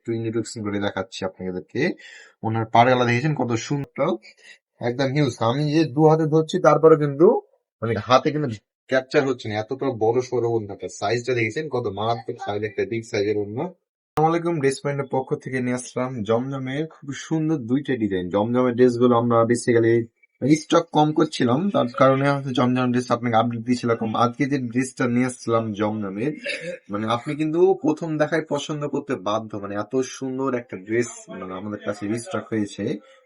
একটু ইন্ট্রোডাকশন করে দেখাচ্ছি আপনাদেরকে। ওনার পাড়গালা দেখেছেন কত সুন্দর, একদম হিউজ। আমি যে দু হাতে ধরছি তারপরে কিন্তু মানে হাতে কিন্তু ক্যাপচার হচ্ছে না, এতটা বড় সড়ো ওন্নাটা। সাইজটা দেখেছেন কত মারাত্মক সাইজ, একটা বিগ সাইজের ওন্না। আসসালামু আলাইকুম, ড্রেস পয়েন্টের পক্ষ থেকে নিয়ে আসলাম জমজমের খুব সুন্দর দুইটা ডিজাইন। জমজমের ড্রেসগুলো আমরা বেসিক্যালি স্টক কম করছিলাম, তার কারণে হচ্ছে জমজমের ড্রেস আপনাকে আপডেট দিয়েছিলাম। আজকে যে ড্রেসটা নিয়ে আসছিলাম জমজমের, মানে আপনি কিন্তু প্রথম দেখায় পছন্দ করতে বাধ্য, মানে এত সুন্দর একটা ড্রেস মানে আমাদের কাছে স্টক হয়েছে।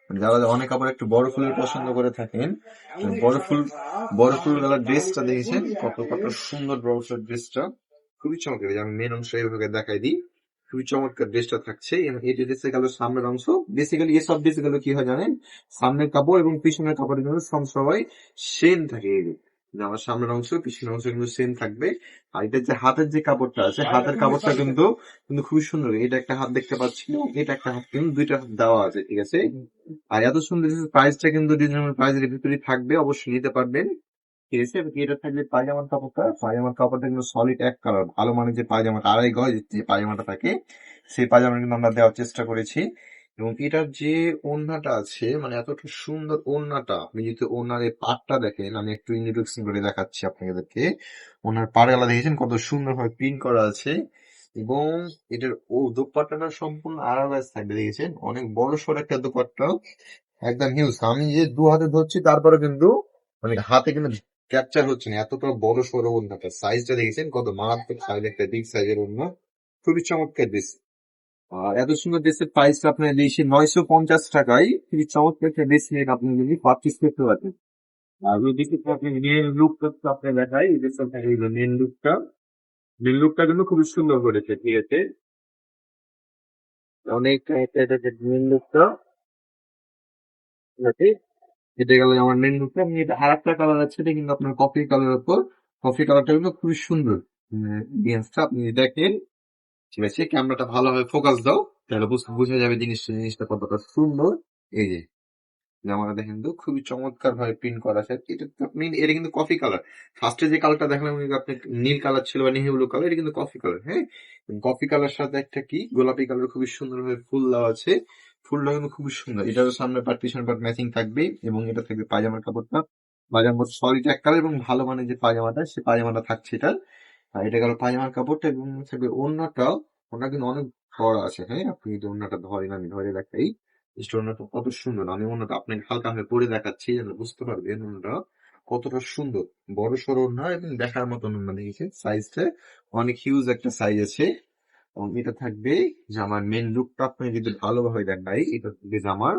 মানে যারা অনেক আবার একটু বড় ফুলের পছন্দ করে থাকেন, বড় ফুল গলার ড্রেসটা দেখেছেন কত কত সুন্দর বড় ফুলের ড্রেসটা, খুবই চমৎকার। আমি মেন অংশ এইভাবে দেখাই দিই, খুবই চমৎকার ড্রেসটা থাকছে। এবং এই ড্রেসে গেল সামনের অংশ। বেসিক্যালি এসব ড্রেস গুলো কি হয় জানেন, সামনের কাপড় এবং পিছনের কাপড়ের জন্য সবসময় সেম থাকে। এই যে আমার সামনের অংশ পিছনের অংশ কিন্তু সেম থাকবে। আর এটা যে হাতের যে কাপড়টা আছে, হাতের কাপড়টা কিন্তু কিন্তু খুবই সুন্দর। এটা একটা হাত দেখতে পাচ্ছি, এটা একটা হাত, কিন্তু দুইটা হাত দেওয়া আছে, ঠিক আছে। আর এত সুন্দর প্রাইসটা কিন্তু রিজনেবল প্রাইসের ভিতরে থাকবে, অবশ্যই নিতে পারবেন। ঠিক আছে, এটা থাকবে পায়জামার কাপড়টা। পায়জামার কাপড়টা কিন্তু সলিড এক কালার, ভালো মানের যে পায়জামাটা, আড়াই গজ যে পায়জামাটা থাকে, সেই পায়জামা কিন্তু আমরা দেওয়ার চেষ্টা করেছি। এবং এটার যে ওড়নাটা আছে, মানে এতটা সুন্দর ওড়নাটা, আপনি যদি ওড়নার এই পাড়টা দেখেন, আমি একটু ইন্ট্রোডাকশন করে দেখাচ্ছি আপনাদেরকে। ওনার পাড়গালা দেখেছেন কত সুন্দর ভাবে প্রিন্ট করা আছে। এবং এটার দোপাট্টাটা সম্পূর্ণ আড়াআড়ি থাকবে, দেখেছেন অনেক বড় সড় একটা দোপাট্টা, একদম হিউজ। আমি যে দু হাতে ধরছি তারপরে কিন্তু মানে হাতে কিন্তু ক্যাপচার হচ্ছে না, এতটা বড় সড়ো ওন্নাটা। সাইজটা দেখেছেন কত মারাত্মক সাইজ, একটা বিগ সাইজের ওন্না, খুবই চমৎকার ড্রেস। আর এত সুন্দর ড্রেসের প্রাইস আপনার দিয়েছি 950 টাকায়। খুবই চমৎকার একটা ড্রেস নিয়ে আপনি যদি পারচেস করতে পারেন। আর যদি আপনি মেন লুকটা আপনি দেখাই, এই ড্রেসটা মেন লুকটা, কিন্তু খুবই সুন্দর করেছে, ঠিক আছে। অনেক এটা মেন লুকটা, ঠিক আছে। এটা গেল আমার মেন লুকটা। আমি এটা আর একটা কালার আছে, এটা কিন্তু আপনার কফি কালার উপর, কফি কালারটা কিন্তু খুবই সুন্দর ডিজাইনটা, আপনি দেখেন, ঠিক আছে। ক্যামেরাটা ভালোভাবে ফোকাস দাও, তাহলে বোঝা যাবে জিনিসটা কতটা সুন্দর। এই যে জামাটা দেখেন তো খুবই চমৎকার ভাবে প্রিন্ট করা আছে। এটা তো আপনি, এটা কিন্তু কফি কালার। ফার্স্টে যে কালারটা দেখলাম আপনি নীল কালার ছিল বা নেভি ব্লু কালার, এটা কিন্তু কফি কালার। হ্যাঁ, কফি কালার সাথে একটা কি গোলাপি কালার খুবই সুন্দর ভাবে ফুল দেওয়া আছে। ফুলটা কিন্তু খুবই সুন্দর। এটার সামনে পার্ট পিছনে পার্ট ম্যাচিং থাকবে। এবং এটা থাকবে পায়জামার কাপড়টা, পায়জামার সলিড এক কালার এবং ভালো মানের যে পায়জামাটা, সেই পায়জামাটা থাকছে এটা। আর এটা গেল পায়জামার কাপড়টা। এবং থাকবে ওড়নাটাও, ওড়না কিন্তু অনেক বড় আছে। হ্যাঁ, আপনি যদি ওড়নাটা ধরেন, আমি ধরে দেখাই, ওড়নাটা কত সুন্দর। আমি ওড়নাটা আপনাকে হালকা ভাবে পরে দেখাচ্ছি যেন বুঝতে পারবেন ওড়নাটা কতটা সুন্দর। বড় সড়ো ওড়না এবং দেখার মতো ওড়না, দেখেছে সাইজটা অনেক হিউজ একটা সাইজ আছে। এবং এটা থাকবে জামার মেন লুকটা, আপনি যদি ভালোভাবে দেখাই, এটা থাকবে জামার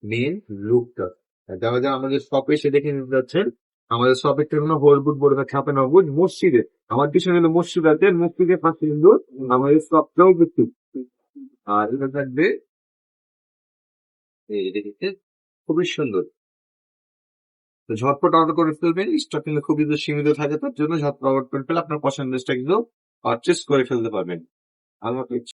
মেন লুকটা। যারা যারা আমাদের শপে এসে দেখে নিতে যাচ্ছেন, আমাদের শপের ঠিকানা হলবুট বড় ছাপানগর মসজিদে, আমার পিছনে হলো মসজিদ আছে, মসজিদের পাশে কিন্তু আমাদের শপটাও কিন্তু। আর এটা থাকবে এই দেখেছে, খুবই সুন্দর। তো ঝটপট অর্ডার করে ফেলবেন, স্টক কিন্তু খুবই সীমিত থাকে, তার জন্য ঝটপট অর্ডার করে ফেলে আপনার পছন্দের ড্রেসটা কিন্তু পারচেস করে ফেলতে পারবেন। আল্লাহ হাফেজ।